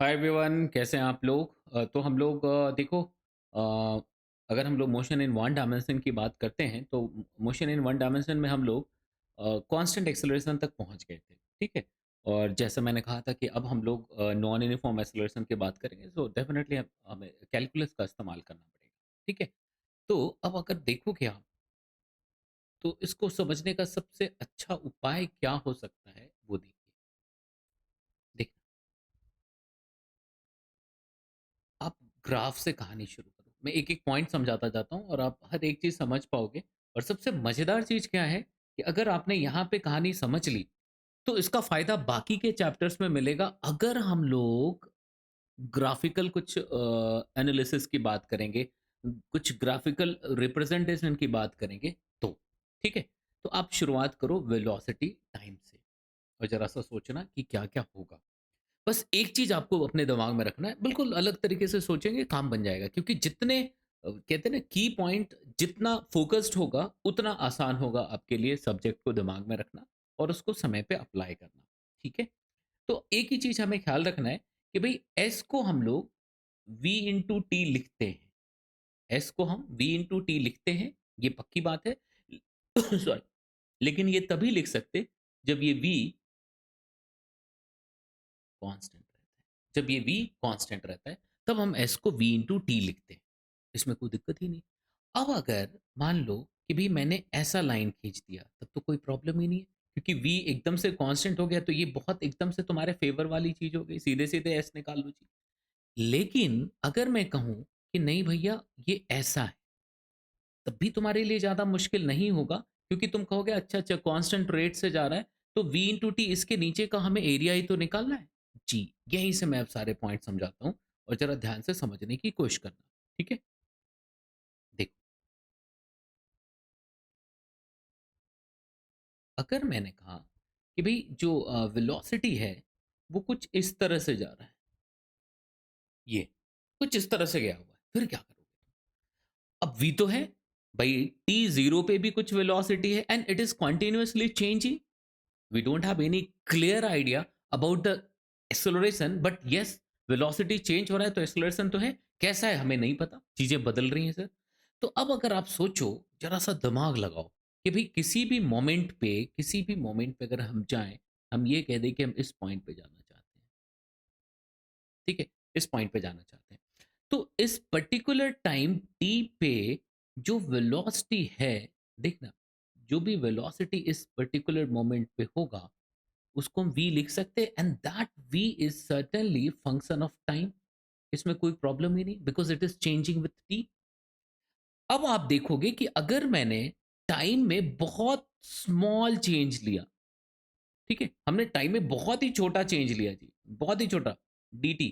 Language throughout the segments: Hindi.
हाय एवरीवन, कैसे हैं आप लोग? तो हम लोग देखो, अगर हम लोग मोशन इन वन डायमेंशन की बात करते हैं तो मोशन इन वन डायमेंशन में हम लोग कांस्टेंट एक्सेलरेशन तक पहुंच गए थे। ठीक है। और जैसा मैंने कहा था कि अब हम लोग नॉन यूनिफॉर्म एक्सेलरेशन की बात करेंगे, तो डेफिनेटली हमें कैलकुलस का इस्तेमाल करना पड़ेगा। ठीक है। तो अब अगर देखोगे आप, तो इसको समझने का सबसे अच्छा उपाय क्या हो सकता है वो देखिए। आप ग्राफ से कहानी शुरू करो। मैं एक-एक पॉइंट समझाता जाता हूँ और आप हर एक चीज़ समझ पाओगे। और सबसे मज़ेदार चीज़ क्या है कि अगर आपने यहाँ पे कहानी समझ ली, तो इसका फ़ायदा बाकी के चैप्टर्स में मिलेगा अगर हम लोग ग्राफ़िकल कुछ एनालिसिस की बात करेंगे, कुछ ग्राफ़िकल रिप्रेज़ेंटेशन की बात करेंगे तो। ठीक है? तो आप शुरुआत करो वेलोसिटी टाइम से और ज़रा-सा सोचना कि क्या-क्या होगा। बस एक चीज़ आपको अपने दिमाग में रखना है, बिल्कुल अलग तरीके से सोचेंगे काम बन जाएगा, क्योंकि जितने कहते हैं ना की पॉइंट जितना फ़ोकस्ड होगा, उतना आसान होगा आपके लिए सब्जेक्ट को दिमाग में रखना और उसको समय पे अप्लाई करना। ठीक है? तो एक ही चीज़ हमें ख़्याल रखना है कि भई एस को हम लोग वी इंटू टी लिखते हैं। एस को हम वी इंटू टी लिखते हैं, ये पक्की बात है। सॉरी। लेकिन ये तभी लिख सकते जब ये वी कांस्टेंट रहता है। जब ये v कांस्टेंट रहता है, तब हम s को v इंटू टी लिखते हैं। इसमें कोई दिक्कत ही नहीं। अब अगर मान लो कि भाई मैंने ऐसा लाइन खींच दिया, तब तो कोई प्रॉब्लम ही नहीं है, क्योंकि v एकदम से कांस्टेंट हो गया, तो ये बहुत एकदम से तुम्हारे फेवर वाली चीज हो गई, सीधे सीधे s निकाल लो जी। लेकिन अगर मैं कहूं कि नहीं भैया ये ऐसा है, तब भी तुम्हारे लिए ज़्यादा मुश्किल नहीं होगा, क्योंकि तुम कहोगे अच्छा अच्छा कांस्टेंट रेट से जा रहा है, तो v इंटू टी इसके नीचे का हमें एरिया ही तो निकालना है। जी, यहीं से मैं अब सारे पॉइंट समझाता हूँ और जरा ध्यान से समझने की कोशिश करना। ठीक है। देखो, अगर मैंने कहा कि भाई जो वेलोसिटी है वो कुछ इस तरह से जा रहा है, ये कुछ इस तरह से गया हुआ है, फिर क्या करोगे? अब v तो है, भाई t जीरो पे भी कुछ वेलोसिटी है and it is continuously changing. We don't have any clear idea about the acceleration, but yes, velocity change हो रहा है तो acceleration तो है। कैसा है हमें नहीं पता, चीजें बदल रही हैं सर। तो अब अगर आप सोचो, जरा सा दिमाग लगाओ कि भाई किसी भी मोमेंट पे अगर हम जाएं, हम ये कह दें कि हम इस पॉइंट पे जाना चाहते हैं। ठीक है, इस पॉइंट पे जाना चाहते हैं, तो इस पर्टिकुलर टाइम टी पे जो वेलोसिटी है, देखना, जो भी वेलोसिटी इस पर्टिकुलर मोमेंट पे होगा, उसको हम वी लिख सकते हैं and that V is certainly function of time. इसमें कोई प्रॉब्लम ही नहीं, because it is changing with T. अब आप देखोगे कि अगर मैंने टाइम में बहुत स्मॉल चेंज लिया, ठीक है, हमने टाइम में बहुत ही छोटा चेंज लिया जी, बहुत ही छोटा, dt,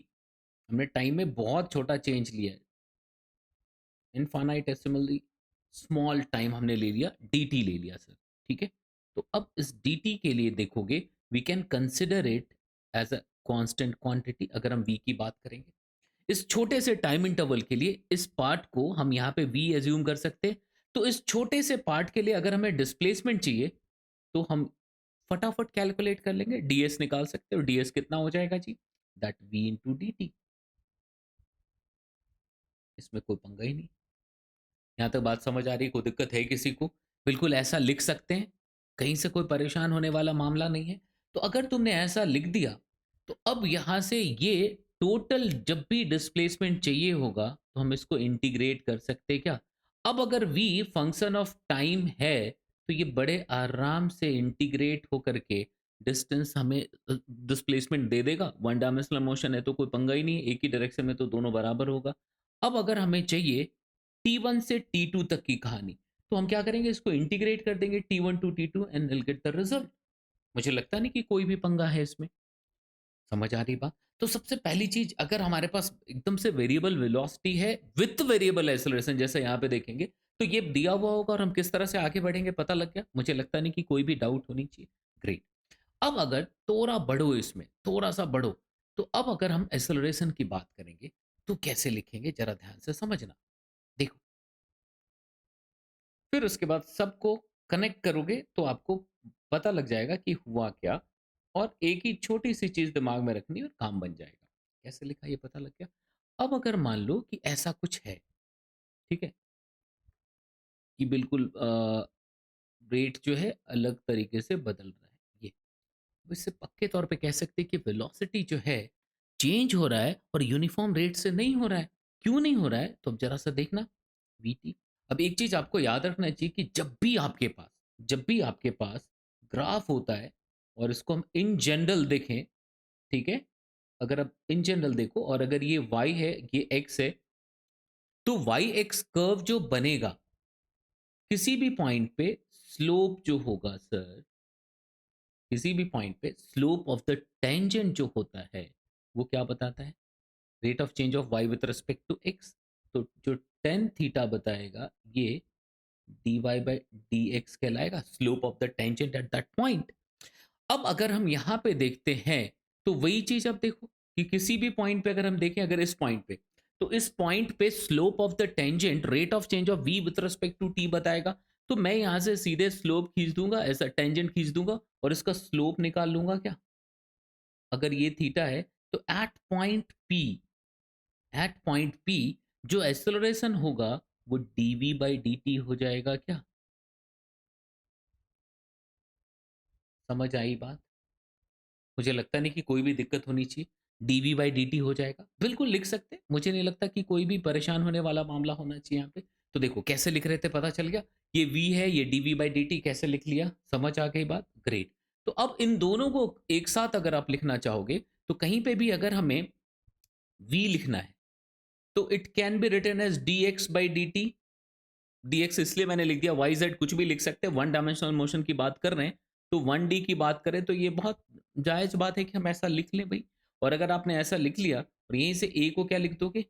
हमने टाइम में बहुत छोटा चेंज लिया है, इनफाइनाइटेसिमली स्मॉल टाइम हमने ले लिया, dt ले लिया सर। ठीक है। तो अब इस dt के लिए देखोगे, we can consider it as a constant quantity अगर हम v की बात करेंगे। इस छोटे से टाइम इंटरवल के लिए इस पार्ट को हम यहाँ पे v एज्यूम कर सकते हैं। तो इस छोटे से पार्ट के लिए अगर हमें डिस्प्लेसमेंट चाहिए, तो हम फटाफट कैलकुलेट कर लेंगे, ds निकाल सकते हो। ds कितना हो जाएगा जी? That v into D T. इसमें कोई पंगा ही नहीं। यहाँ तक बात समझ आ रही है? कोई दिक्कत है किसी को? बिल्कुल ऐसा लिख सकते हैं, कहीं से कोई परेशान होने वाला मामला नहीं है। तो अगर तुमने ऐसा लिख दिया, तो अब यहाँ से ये टोटल जब भी डिस्प्लेसमेंट चाहिए होगा, तो हम इसको इंटीग्रेट कर सकते हैं क्या? अब अगर v फंक्शन ऑफ टाइम है, तो ये बड़े आराम से इंटीग्रेट होकर के डिस्टेंस हमें डिस्प्लेसमेंट दे देगा। वन डायमेंशनल मोशन है तो कोई पंगा ही नहीं है, एक ही डायरेक्शन में तो दोनों बराबर होगा। अब अगर हमें चाहिए T1 से T2 तक की कहानी, तो हम क्या करेंगे, इसको इंटीग्रेट कर देंगे T1 to T2 and will get the result. मुझे लगता नहीं कि कोई भी पंगा है इसमें। समझ आ रही बात? तो सबसे पहली चीज, अगर हमारे पास एकदम से वेरिएबल वेलोसिटी है विथ वेरिएबल एक्सेलरेशन, जैसे यहाँ पे देखेंगे, तो ये दिया हुआ होगा और हम किस तरह से आगे बढ़ेंगे पता लग गया। मुझे लगता नहीं कि कोई भी डाउट होनी चाहिए। ग्रेट। अब अगर थोड़ा बढ़ो, इसमें थोड़ा सा बढ़ो, तो अब अगर हम एक्सेलरेशन की बात करेंगे, तो कैसे लिखेंगे जरा ध्यान से समझना। देखो, फिर उसके बाद सबको कनेक्ट करोगे तो आपको पता लग जाएगा कि हुआ क्या, और एक ही छोटी सी चीज दिमाग में रखनी है और काम बन जाएगा। कैसे लिखा ये पता लग गया। अब अगर मान लो कि ऐसा कुछ है, ठीक है, कि बिल्कुल रेट जो है अलग तरीके से बदल रहा है ये, तो इससे पक्के तौर पे कह सकते हैं कि वेलोसिटी जो है चेंज हो रहा है और यूनिफॉर्म रेट से नहीं हो रहा है। क्यों नहीं हो रहा है? तो अब जरा सा देखना, वीटी। अब एक चीज आपको याद रखना चाहिए कि जब भी आपके पास ग्राफ होता है और इसको हम इन जनरल देखें, ठीक है, अगर आप इन जनरल देखो और अगर ये y है, ये x है, तो y x कर्व जो बनेगा किसी भी पॉइंट पे, स्लोप जो होगा सर, किसी भी पॉइंट पे स्लोप ऑफ द टेंजेंट जो होता है वो क्या बताता है? Rate of change of Y with respect to X. तो जो टेन थीटा बताएगा ये D Y by D X कहलाएगा, slope of the tangent at that point. अब अगर हम यहाँ पे देखते हैं तो वही चीज अब देखो कि किसी भी पॉइंट पे अगर हम देखें, अगर इस पॉइंट पे, तो इस पॉइंट पे slope of the tangent rate of change of V with respect to T बताएगा। तो मैं यहां से सीधे स्लोप खींच दूंगा, ऐसा टेंजेंट खींच दूंगा और इसका स्लोप निकाल लूंगा क्या? अगर ये थीटा है तो एट पॉइंट पी जो एक्सेलरेशन होगा वो डीवी बाई डी टी हो जाएगा क्या? समझ आई बात? मुझे लगता नहीं कि कोई भी दिक्कत होनी चाहिए। डीवी बाई डी टी हो जाएगा, बिल्कुल लिख सकते हैं, मुझे नहीं लगता कि कोई भी परेशान होने वाला मामला होना चाहिए यहाँ पे। तो देखो कैसे लिख रहे थे, पता चल गया। ये वी है, ये डीवी बाई डी टी कैसे लिख लिया, समझ आ गई बात, ग्रेट। तो अब इन दोनों को एक साथ अगर आप लिखना चाहोगे तो कहीं पे भी अगर हमें वी लिखना है तो it can be written as D X by D T. D X इसलिए मैंने लिख दिया, वाई जेड कुछ भी लिख सकते हैं, वन डायमेंशनल मोशन की बात कर रहे हैं तो वन डी की बात करें तो ये बहुत जायज बात है कि हम ऐसा लिख लें भाई। और अगर आपने ऐसा लिख लिया और यहीं से ए को क्या लिख दोगे,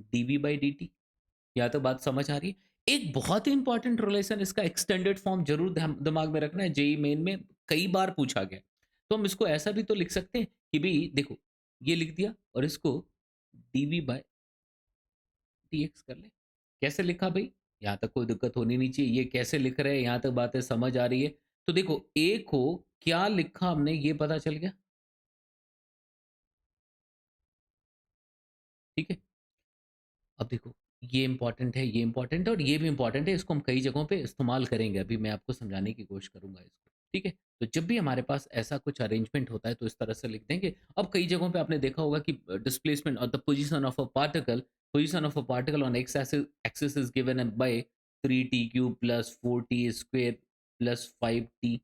डीवी बाई डी टी। या तो बात समझ आ रही है? एक बहुत ही इंपॉर्टेंट रिलेशन, इसका एक्सटेंडेड फॉर्म जरूर दिमाग में रखना है, जेई मेन में कई बार पूछा गया। तो हम इसको ऐसा भी तो लिख सकते हैं कि भाई देखो, ये लिख दिया और इसको डीवी बाय टीएक्स कर ले। कैसे लिखा भाई? यहाँ तक कोई दिक्कत होनी नहीं चाहिए, ये कैसे लिख रहे हैं यहाँ तक बातें समझ आ रही है। तो देखो ए को क्या लिखा हमने ये पता चल गया, ठीक है। अब देखो ये इंपॉर्टेंट है, ये इंपॉर्टेंट है और ये भी इंपॉर्टेंट है, इसको हम कई जगहों पे इस्तेमाल करेंगे, अभी मैं आपको समझाने की कोशिश करूंगा इसको, ठीक है। तो जब भी हमारे पास ऐसा कुछ अरेंजमेंट होता है तो इस तरह से लिख देंगे। अब कई जगहों पे आपने देखा होगा कि डिस्प्लेसमेंट और the position of a particle on x axis is given by 3t cube plus 4t square plus 5t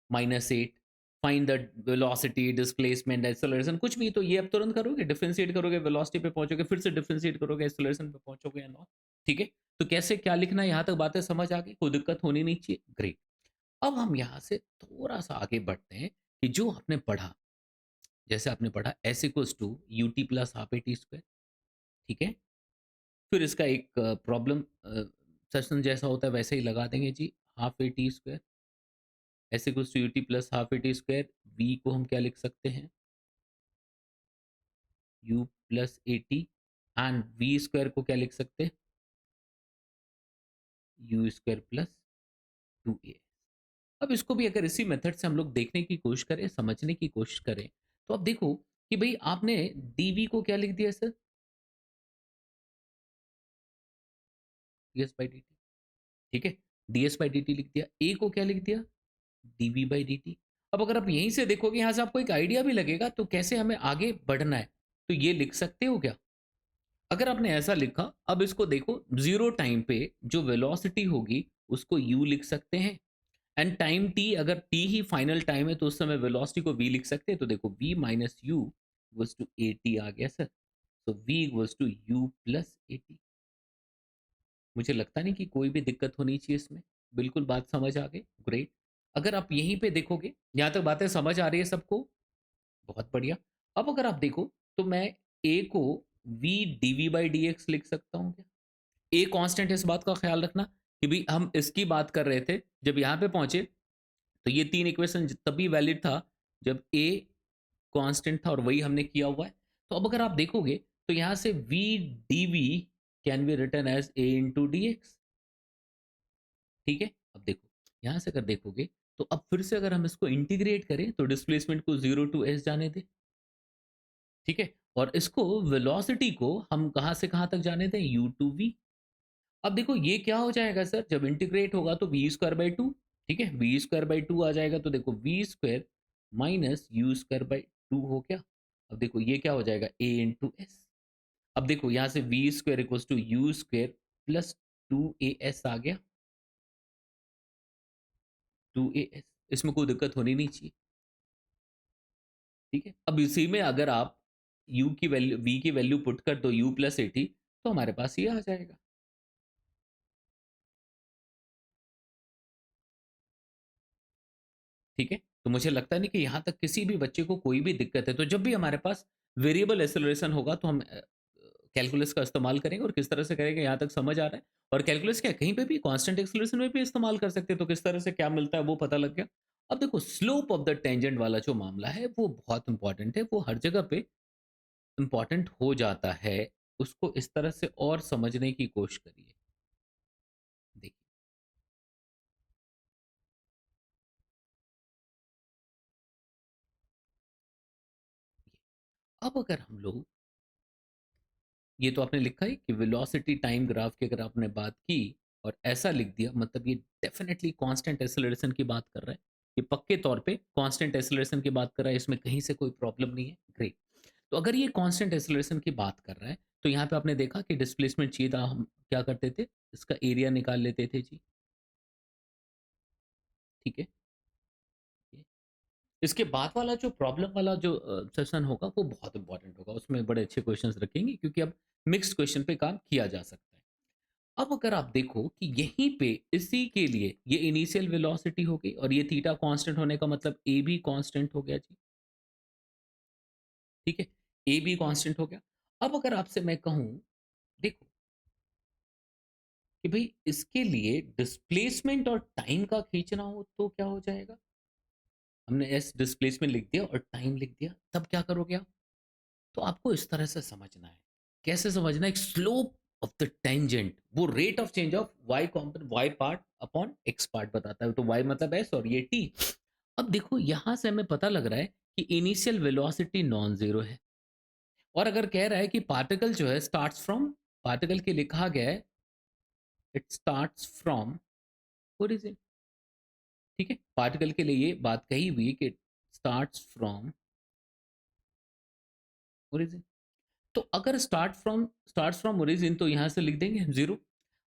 minus 8। Find the velocity, displacement, acceleration, कुछ भी। तो ये अब तुरंत करोगे, डिफरेंशिएट करोगे, वेलोसिटी पे पहुंचोगे, फिर से डिफरेंशिएट करोगे, एक्सेलरेशन पे पहुंचोगे या नॉट, ठीक है। तो कैसे क्या लिखना है, यहाँ तक बातें समझ आ गई, कोई दिक्कत होनी नहीं चाहिए, ग्रेट। अब हम यहाँ से थोड़ा सा आगे बढ़ते हैं कि जो आपने पढ़ा, जैसे आपने पढ़ा S equals to U T plus half A T square, ठीक है। फिर इसका एक प्रॉब्लम सेशन जैसा होता है वैसे ही लगा देंगे जी, half A T square S equals to U T plus half A T square. V को हम क्या लिख सकते हैं, U plus A T, and V square को क्या लिख सकते हैं, U square plus two A. अब इसको भी अगर इसी मेथड से हम लोग देखने की कोशिश करें, समझने की कोशिश करें, तो अब देखो कि भाई आपने डीवी को क्या लिख दिया sir, D S by D T, ठीक है। D S by D T लिख दिया, ए को क्या लिख दिया, डीवी बाई डी टी। अब अगर आप यहीं से देखोगे, यहाँ से आपको एक आइडिया भी लगेगा तो कैसे हमें आगे बढ़ना है, तो ये लिख सकते हो क्या? अगर आपने ऐसा लिखा, अब इसको देखो, जीरो टाइम पे जो वेलोसिटी होगी उसको u लिख सकते हैं, एंड टाइम t, अगर t ही फाइनल टाइम है तो उस समय वेलोसिटी को v लिख सकते हैं। तो देखो v minus U equals to A T आ गया सर। तो v equals to U plus A T. मुझे लगता नहीं कि कोई भी दिक्कत होनी चाहिए इसमें, बिल्कुल बात समझ आ गई, ग्रेट। अगर आप यहीं पे देखोगे, यहाँ तक बातें समझ आ रही है सबको, बहुत बढ़िया। अब अगर आप देखो तो मैं a को v dv by D x लिख सकता हूँ क्या? ए कांस्टेंट है, इस बात का ख्याल रखना कि भी हम इसकी बात कर रहे थे, जब यहाँ पे पहुंचे तो ये तीन इक्वेशन तभी वैलिड था जब ए कांस्टेंट था, और वही हमने किया हुआ है। तो अब अगर आप देखोगे तो यहाँ से V D V can be return as A into D X, ठीक है। अब देखो यहाँ से अगर देखोगे तो अब फिर से अगर हम इसको इंटीग्रेट करें तो डिस्प्लेसमेंट को 0 टू एस जाने दे, ठीक है? और इसको वेलोसिटी को हम कहाँ से कहाँ तक जाने दें? u to v। अब देखो ये क्या हो जाएगा सर, जब इंटीग्रेट होगा तो वी स्क्वायर बाई टू, ठीक है, वी स्क्वायर बाई टू आ जाएगा, तो देखो V square minus U square by two हो गया। अब देखो ये क्या हो जाएगा, ए इंटू एस। अब देखो यहाँ से V square equals to U square plus two A S आ गया, टू ए एस। इसमें कोई दिक्कत होनी नहीं चाहिए, ठीक है। अब इसी में अगर आप u की वैल्यू, v की वैल्यू पुट कर दो u प्लस एटी, तो हमारे पास ये आ जाएगा, ठीक है। तो मुझे लगता नहीं कि यहाँ तक किसी भी बच्चे को कोई भी दिक्कत है। तो जब भी हमारे पास वेरिएबल एक्सेलरेशन होगा तो हम कैलकुलस का इस्तेमाल करेंगे, और किस तरह से करेंगे यहाँ तक समझ आ रहा है। और कैलकुलस क्या कहीं पे भी कांस्टेंट एक्सेलरेशन में भी इस्तेमाल कर सकते हैं, तो किस तरह से क्या मिलता है वो पता लग गया। अब देखो स्लोप ऑफ द टेंजेंट वाला जो मामला है वो बहुत इंपॉर्टेंट है, वो हर जगह पे इंपॉर्टेंट हो जाता है। उसको इस तरह से और समझने की कोशिश करिए। देखिए, अब अगर हम लोग, ये तो आपने लिखा है कि वेलोसिटी टाइम ग्राफ की अगर आपने बात की और ऐसा लिख दिया, मतलब ये डेफिनेटली कांस्टेंट एक्सेलरेशन की बात कर रहा है। ये पक्के तौर पे कांस्टेंट एक्सेलरेशन की बात कर रहा है, इसमें कहीं से कोई प्रॉब्लम नहीं है, ग्रेट। तो अगर ये कांस्टेंट एक्सेलरेशन की बात कर रहा है, तो यहाँ पे आपने देखा कि डिस्प्लेसमेंट चाहिए था, हम क्या करते थे, इसका एरिया निकाल लेते थे जी, ठीक है। इसके बाद वाला जो प्रॉब्लम वाला जो सेशन होगा वो बहुत इंपॉर्टेंट होगा, उसमें बड़े अच्छे क्वेश्चंस रखेंगे, क्योंकि अब मिक्स्ड क्वेश्चन पे काम किया जा सकता है। अब अगर आप देखो कि यहीं पे इसी के लिए ये इनिशियल वेलोसिटी हो गई, और ये थीटा कांस्टेंट होने का मतलब ए भी कांस्टेंट हो गया जी, ठीक है, ए भी कांस्टेंट हो गया। अब अगर आपसे मैं कहूं, देखो कि भाई इसके लिए डिस्प्लेसमेंट और टाइम का खींचना हो तो क्या हो जाएगा। हमने एस डिस्प्लेसमेंट लिख दिया और टाइम लिख दिया, तब क्या करोगे आप। तो आपको इस तरह से समझना है। कैसे समझना है, एक स्लोप ऑफ द टेंजेंट वो rate of change of Y component, Y part upon X part बताता है, तो वाई मतलब एस और ये टी। अब देखो यहां से हमें पता लग रहा है कि इनिशियल वेलोसिटी नॉन जीरो है, और अगर कह रहा है कि पार्टिकल जो है स्टार्ट्स फ्रॉम, पार्टिकल के लिखा गया है इट स्टार्ट्स फ्रॉम ओरिजिन, ठीक है। पार्टिकल के लिए ये बात कही हुई कि स्टार्ट्स फ्रॉम ओरिजिन। तो अगर स्टार्ट्स फ्रॉम ओरिजिन, तो यहां से लिख देंगे हम जीरो।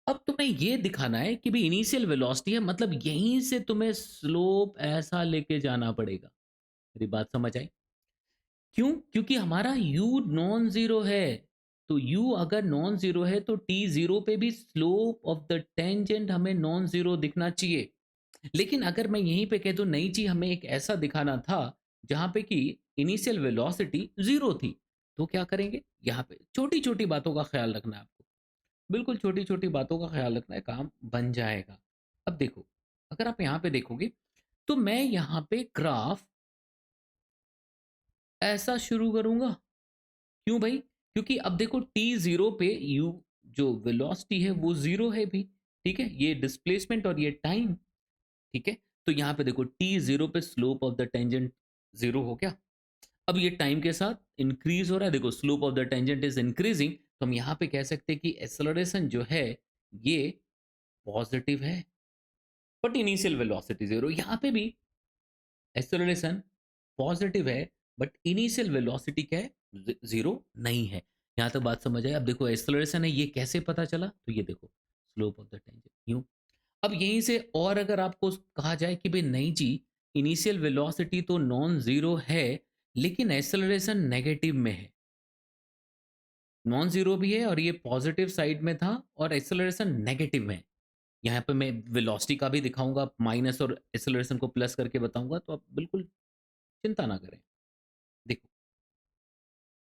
अब तुम्हें ये दिखाना है कि भी इनिशियल वेलोसिटी है, मतलब यहीं से तुम्हें स्लोप ऐसा लेके जाना पड़ेगा। मेरी बात समझ आई। क्यों, क्योंकि हमारा u नॉन जीरो है। तो u अगर नॉन जीरो है तो t जीरो पे भी स्लोप ऑफ द टेंजेंट हमें नॉन जीरो दिखना चाहिए। लेकिन अगर मैं यहीं पे कह दूं नहीं जी, हमें एक ऐसा दिखाना था जहां पे कि इनिशियल वेलोसिटी जीरो थी, तो क्या करेंगे, यहाँ पे छोटी छोटी बातों का ख्याल रखना है आपको। बिल्कुल छोटी छोटी बातों का ख्याल रखना है, काम बन जाएगा। अब देखो, अगर आप यहाँ पे देखोगे तो मैं यहाँ पे ग्राफ ऐसा शुरू करूंगा। क्यों भाई, क्योंकि अब देखो टी जीरो पे यू जो वेलोसिटी है वो जीरो है भी, ठीक है, ये डिस्प्लेसमेंट और ये टाइम, ठीक है। तो यहाँ पे देखो टी जीरो पे slope of the tangent zero हो गया। अब ये टाइम के साथ इंक्रीज हो रहा है, देखो slope of the tangent is increasing, तो हम यहाँ पे कह सकते हैं कि एक्सेलरेशन जो है ये पॉजिटिव है, बट इनिशियल वेलोसिटी जीरो। यहाँ पे भी एक्सेलरेशन पॉजिटिव है, बट इनिशियल वेलोसिटी क्या है, जीरो नहीं है। यहाँ तक बात समझ आए। अब देखो एक्सेलरेशन है, ये कैसे पता चला, तो ये देखो स्लोप ऑफ द टेंजेंट यूं। अब यहीं से और अगर आपको कहा जाए कि भाई नहीं जी, इनिशियल वेलोसिटी तो नॉन जीरो है लेकिन एक्सेलरेशन नेगेटिव में है, नॉन जीरो भी है और ये पॉजिटिव साइड में था और एक्सेलरेशन नेगेटिव में है। यहाँ पे मैं वेलोसिटी का भी दिखाऊंगा माइनस और एक्सेलरेशन को प्लस करके बताऊंगा, तो आप बिल्कुल चिंता ना करें। देखो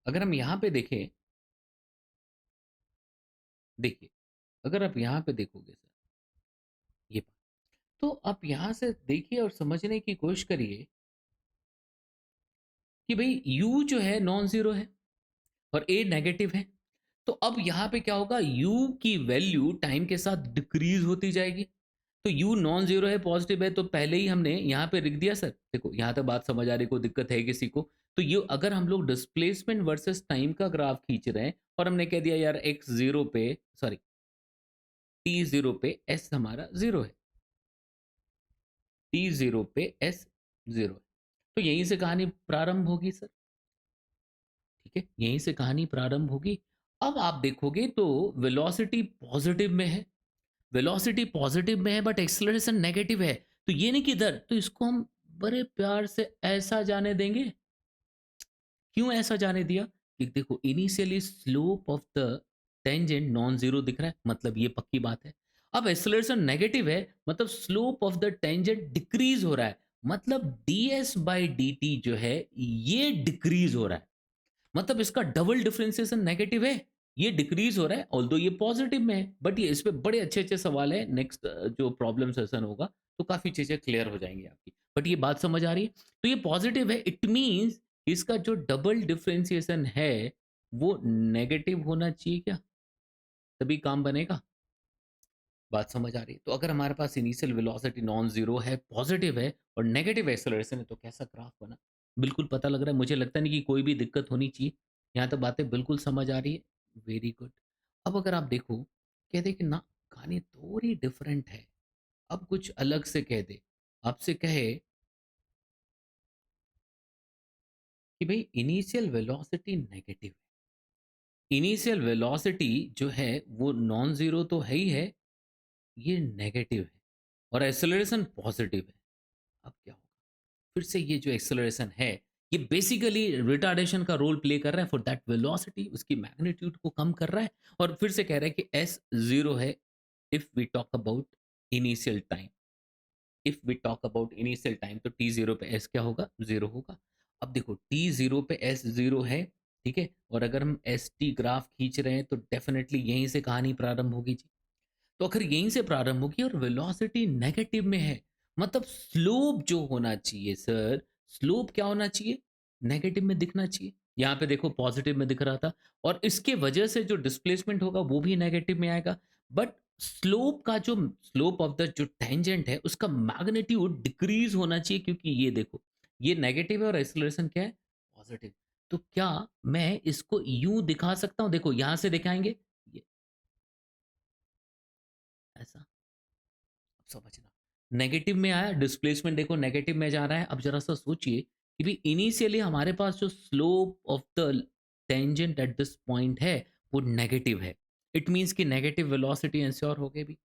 अगर हम यहाँ पे देखें, देखिए अगर आप यहाँ पे देखोगे सर, ये तो आप यहाँ से देखिए और समझने की कोशिश करिए कि भाई u जो है नॉन जीरो है और a नेगेटिव है। तो अब यहाँ पे क्या होगा, u की वैल्यू टाइम के साथ डिक्रीज होती जाएगी। तो u नॉन जीरो है, पॉजिटिव है, तो पहले ही हमने यहाँ पे लिख दिया सर। देखो यहाँ तक बात समझ आ रही, कोई दिक्कत है किसी को, तो ये अगर हम लोग डिस्प्लेसमेंट वर्सेस टाइम का ग्राफ खींच रहे हैं और हमने कह दिया यार एक्स जीरो पे, सॉरी, टी जीरो पे एस हमारा जीरो है, टी जीरो पे एस जीरो है, तो यहीं से कहानी प्रारंभ होगी सर। ठीक है, यहीं से कहानी प्रारंभ होगी। अब आप देखोगे तो वेलोसिटी पॉजिटिव में है, वेलोसिटी पॉजिटिव में है बट एक्सेलरेशन नेगेटिव है। तो ये नहीं कि इधर, तो इसको हम बड़े प्यार से ऐसा जाने देंगे। क्यों ऐसा जाने दिया? कि देखो initially slope of the tangent non zero दिख रहा है, मतलब ये पक्की बात है। अब एक्सेलरेशन नेगेटिव है, मतलब slope of the tangent decrease हो रहा है, मतलब ds बाई डी टी जो है ये डिक्रीज हो रहा है, मतलब इसका डबल डिफरेंशिएशन नेगेटिव है, ये डिक्रीज हो रहा है, ऑल्दो ये पॉजिटिव में है। बट ये इस पे बड़े अच्छे अच्छे सवाल है, नेक्स्ट जो प्रॉब्लम सेशन होगा तो काफी चीजें क्लियर हो जाएंगी आपकी। बट ये बात समझ आ रही है? तो ये पॉजिटिव है, इट मीन्स इसका जो डबल डिफरेंशिएशन है वो नेगेटिव होना चाहिए क्या, तभी काम बनेगा। बात समझ आ रही है? तो अगर हमारे पास इनिशियल वेलोसिटी नॉन जीरो है, पॉजिटिव है और नेगेटिव एक्सेलरेशन है, तो कैसा ग्राफ बना? बिल्कुल पता लग रहा है, मुझे लगता नहीं कि कोई भी दिक्कत होनी चाहिए। यहाँ तो बातें बिल्कुल समझ आ रही है। Very good. अब अगर आप देखो, कह दे कि ना कहानी थोड़ी डिफरेंट है, अब कुछ अलग से कह दे, आपसे कहे कि भाई इनिशियल वेलोसिटी नेगेटिव है, इनिशियल वेलोसिटी जो है वो नॉन जीरो तो है ही है, ये नेगेटिव है और एक्सेलरेशन पॉजिटिव है। अब क्या होगा? फिर से ये जो एक्सेलरेशन है ये बेसिकली रिटार्डेशन का रोल प्ले कर रहा है फॉर दैट वेलोसिटी, उसकी मैग्नीट्यूड को कम कर रहा है। और फिर से कह रहा है कि एस जीरो है if we talk about initial time, if we talk about initial time तो टी जीरो पे एस क्या होगा? जीरो होगा। अब देखो टी जीरो पे एस जीरो है, ठीक है, और अगर हम एस टी ग्राफ खींच रहे हैं तो डेफिनेटली यहीं से कहानी प्रारंभ होगी जी। तो अगर यहीं से प्रारंभ होगी और वेलोसिटी नेगेटिव में है, मतलब स्लोप जो होना चाहिए सर, स्लोप क्या होना चाहिए? नेगेटिव में दिखना चाहिए। यहाँ पे देखो पॉजिटिव में दिख रहा था, और इसके वजह से जो डिस्प्लेसमेंट होगा वो भी नेगेटिव में आएगा। बट स्लोप का जो स्लोप ऑफ द जो टेंजेंट है उसका मैग्नीट्यूड डिक्रीज होना चाहिए, क्योंकि ये देखो ये नेगेटिव है और एक्सेलरेशन क्या है? पॉजिटिव। तो क्या मैं इसको यूं दिखा सकता हूं? देखो यहां से दिखाएंगे ये ऐसा, समझना। नेगेटिव में आया, डिस्प्लेसमेंट देखो नेगेटिव में जा रहा है। अब जरा सा सोचिए कि भी इनिशियली हमारे पास जो slope of the tangent at this point है वो नेगेटिव है, इट मींस कि नेगेटिव वेलोसिटी इंश्योर हो गई भी।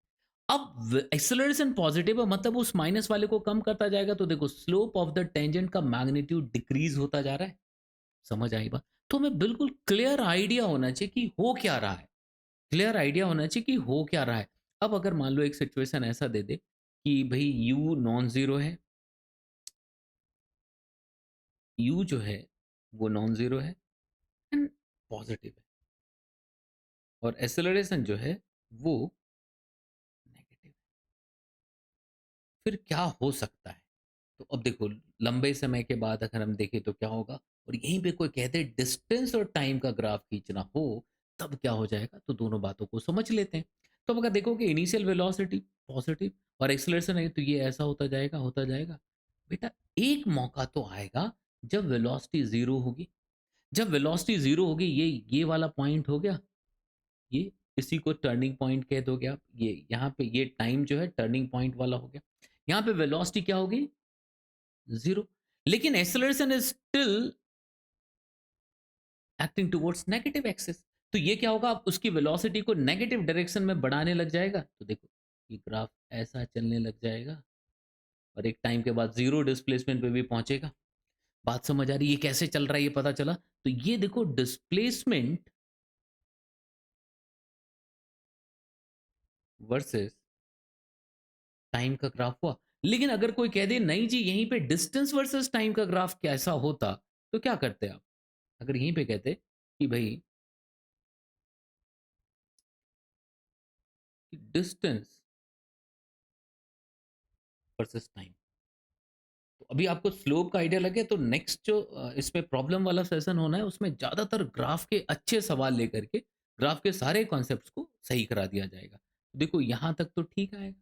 अब एक्सेलरेशन पॉजिटिव है, मतलब उस माइनस वाले को कम करता जाएगा, तो देखो स्लोप ऑफ द टेंजेंट का मैग्नीट्यूड डिक्रीज होता जा रहा है। समझ आई बात? तो हमें बिल्कुल क्लियर आइडिया होना चाहिए कि हो क्या रहा है, क्लियर आइडिया होना चाहिए कि हो क्या रहा है। अब अगर मान लो एक सिचुएशन ऐसा दे दे कि भाई यू नॉन जीरो है, यू जो है वो नॉन जीरो है एंड पॉजिटिव है, और एक्सेलरेशन जो है वो नेगेटिव है, फिर क्या हो सकता है? तो अब देखो लंबे समय के बाद अगर हम देखें तो क्या होगा, और यहीं पे कोई कहते डिस्टेंस और टाइम का ग्राफ खींचना हो तब क्या हो जाएगा, तो दोनों बातों को समझ लेते हैं। तो अब अगर देखोगे इनिशियल वेलोसिटी पॉजिटिव और एक्सेलरेशन है, तो ये ऐसा होता जाएगा होता जाएगा। बेटा एक मौका तो आएगा जब वेलोसिटी जीरो होगी, जब वेलोसिटी जीरो होगी, ये वाला पॉइंट हो गया, ये इसी को टर्निंग पॉइंट कह दोगे आप, ये यहाँ पे ये टाइम जो है टर्निंग पॉइंट वाला हो गया। यहाँ पे वेलोसिटी क्या होगी? जीरो। लेकिन acceleration is still acting towards negative axis, तो ये क्या होगा, अब उसकी वेलोसिटी को नेगेटिव डायरेक्शन में बढ़ाने लग जाएगा। तो देखो ये ग्राफ ऐसा चलने लग जाएगा और एक टाइम के बाद जीरो डिस्प्लेसमेंट पे भी पहुंचेगा। बात समझ आ रही है? ये कैसे चल रहा है ये पता चला। तो ये देखो डिस्प्लेसमेंट वर्सेस टाइम का ग्राफ हुआ। लेकिन अगर कोई कह दे नहीं जी यहीं पे डिस्टेंस वर्सेस टाइम का ग्राफ कैसा होता, तो क्या करते आप? अगर यहीं पे कहते कि भाई डिस्टेंस वर्सेस टाइम, तो अभी आपको स्लोप का आइडिया लगे, तो नेक्स्ट जो इसमें प्रॉब्लम वाला सेशन होना है उसमें ज्यादातर ग्राफ के अच्छे सवाल लेकर के ग्राफ के सारे कॉन्सेप्ट्स को सही करा दिया जाएगा। देखो यहां तक तो ठीक आएगा,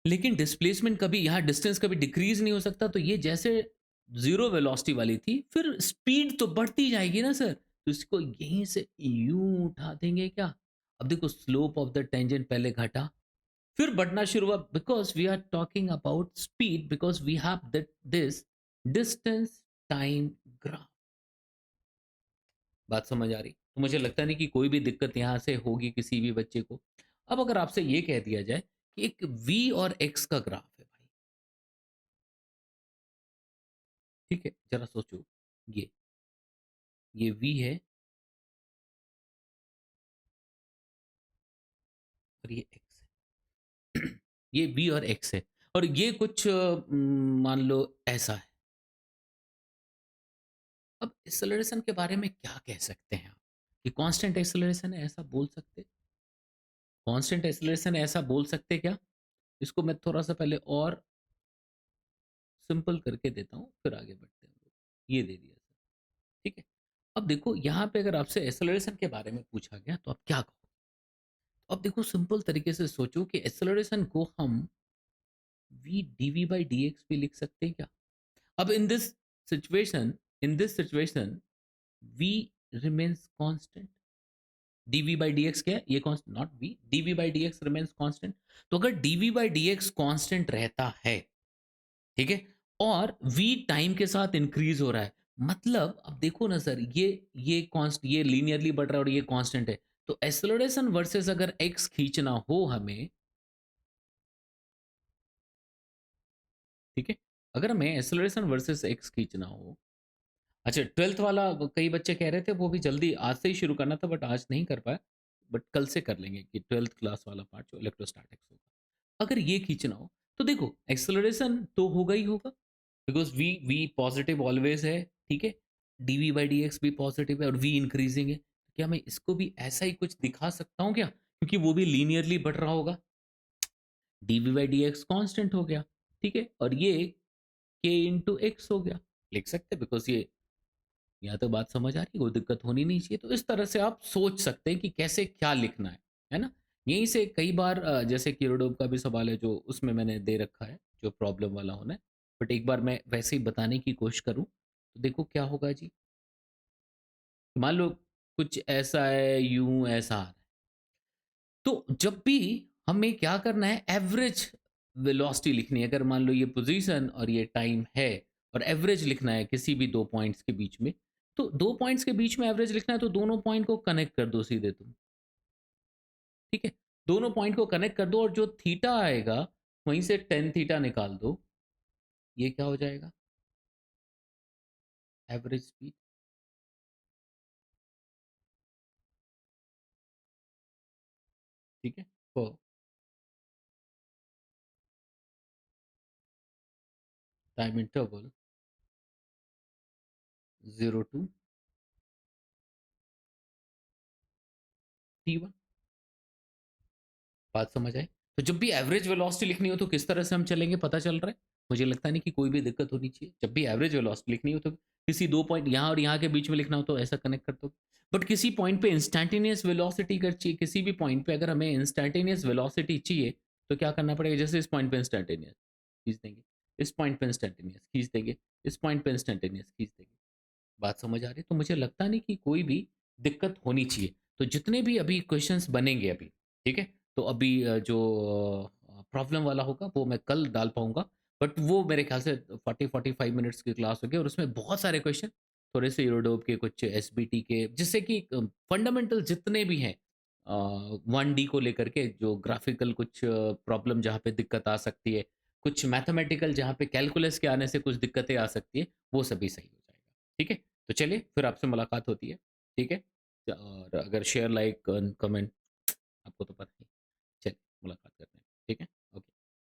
लेकिन डिस्प्लेसमेंट कभी, यहाँ डिस्टेंस कभी डिक्रीज नहीं हो सकता, तो ये जैसे ज़ीरो वेलोसिटी वाली थी, फिर स्पीड तो बढ़ती जाएगी ना सर, तो इसको यहीं से यूँ उठा देंगे क्या? अब देखो स्लोप ऑफ द टेंजेंट पहले घटा, फिर बढ़ना शुरू हुआ because we are talking about speed because we have that this distance time graph. बात समझ आ रही? तो मुझे लगता नहीं कि कोई भी दिक्कत यहाँ से होगी किसी भी बच्चे को। अब अगर आपसे ये कह दिया जाए कि एक v और x का ग्राफ है भाई, ठीक है? ज़रा सोचो, ये, ये v है और ये x है। ये v और x है और ये कुछ मान लो ऐसा है। अब एक्सेलरेशन के बारे में क्या कह सकते हैं आप? कि कांस्टेंट एक्सेलरेशन है ऐसा बोल सकते? कांस्टेंट एक्सेलरेशन है ऐसा बोल सकते क्या? इसको मैं थोड़ा-सा पहले और सिंपल करके देता हूँ, फिर आगे बढ़ते हैं हम लोग। ये दे दिया सर, ठीक है? अब देखो यहाँ पे अगर आपसे एक्सेलरेशन के बारे में पूछा गया तो आप क्या कहोगे? अब देखो सिंपल तरीके से सोचो कि एक्सेलरेशन को हम v dv by dx भी लिख सकते हैं क्या? अब in this situation v remains constant. dv by dx क्या है? ये constant not v, dv by dx remains constant. तो अगर dv by dx कांस्टेंट रहता है, ठीक है? और v टाइम के साथ इंक्रीज हो रहा है, मतलब अब देखो ना सर, ये लीनियरली बढ़ रहा है और ये कांस्टेंट है, तो एक्सेलरेशन वर्सेस अगर x खींचना हो हमें, ठीक है? अगर हमें एक्सेलरेशन वर्सेस x खींचना हो, अच्छा 12th वाला कई बच्चे कह रहे थे वो भी जल्दी आज से ही शुरू करना था बट आज नहीं कर पाया, बट कल से कर लेंगे कि 12th क्लास वाला पार्ट जो इलेक्ट्रोस्टैटिक्स होगा। अगर ये खींचना हो तो देखो एक्सेलरेशन तो होगा ही होगा बिकॉज वी पॉजिटिव ऑलवेज है, ठीक है? डीवी बाई डी एक्स भी पॉजिटिव है और वी इंक्रीजिंग है, क्या मैं इसको भी ऐसा ही कुछ दिखा सकता हूँ क्या? क्योंकि वो भी लीनियरली बढ़ रहा होगा, dv by D x constant हो गया, ठीक है? और ये के इंटू एक्स हो गया, लिख सकते हैं बिकॉज ये, यहाँ तो बात समझ आ रही है, कोई दिक्कत होनी नहीं चाहिए। तो इस तरह से आप सोच सकते हैं कि कैसे क्या लिखना है ना? यहीं से कई बार जैसे किरोडोव का भी सवाल है जो उसमें मैंने दे रखा है, जो प्रॉब्लम वाला होना है। बट एक बार मैं वैसे ही बताने की कोशिश करूँ, तो देखो क्या होगा जी, मान लो कुछ ऐसा है, यूँ ऐसा आ रहा है। तो जब भी हमें क्या करना है, एवरेज वेलोसिटी लिखनी है। अगर मान लो ये पोजीशन और ये टाइम है और एवरेज लिखना है किसी भी 2 पॉइंट्स के बीच में, तो 2 पॉइंट्स के बीच में एवरेज लिखना है तो दोनों पॉइंट को कनेक्ट कर दो सीधे तुम, ठीक है? दोनों पॉइंट को कनेक्ट कर दो और जो थीटा आएगा, वहीं से tan थीटा निकाल दो। ये क्या हो जाएगा? एवरेज स्पीड, ठीक है? तो टाइम इंटरवल 0 टू t1। बात समझ आई? तो जब भी एवरेज वेलोसिटी लिखनी हो तो किस तरह से हम चलेंगे पता चल रहा है? मुझे लगता नहीं कि कोई भी दिक्कत होनी चाहिए। जब भी एवरेज वेलोसिटी लिखनी हो तो किसी 2 पॉइंट यहाँ और यहाँ के बीच में लिखना हो तो ऐसा कनेक्ट कर दो। बट किसी पॉइंट पे इंस्टैन्टेनियस वेलोसिटी अगर चाहिए, किसी भी पॉइंट पे अगर हमें इंस्टैन्टेनियस वेलोसिटी चाहिए, तो क्या करना पड़ेगा? जैसे इस पॉइंट पे इंस्टैन्टेनियस खींच देंगे, इस पॉइंट पे इंस्टैन्टेनियस खींच देंगे, इस पॉइंट पे इंस्टैन्टेनियस खींच देंगे। बात समझ आ रही है? तो मुझे लगता नहीं कि कोई भी दिक्कत होनी चाहिए। तो जितने भी अभी क्वेश्चंस बनेंगे अभी, ठीक है? तो अभी जो प्रॉब्लम वाला होगा वो मैं कल डाल पाऊँगा। बट वो मेरे ख्याल से 40-45 मिनट्स की क्लास होगी और उसमें बहुत सारे क्वेश्चन, थोड़े से यूरोडोप के, कुछ एसबीटी के, जिससे कि फंडामेंटल जितने भी हैं 1D को लेकर के जो ग्राफिकल कुछ प्रॉब्लम जहाँ पे दिक्कत आ सकती है, कुछ मैथमेटिकल जहाँ पे कैलकुलस के आने से कुछ दिक्कतें आ सकती है, वो सभी सही हो जाएगा। ठीक है? तो चलिए फिर आपसे मुलाकात होती है। ठीक है? और अगर शेयर, लाइक, कमेंट, आपको तो पता ही है। चलिए मुलाकात करते हैं। ठीक है?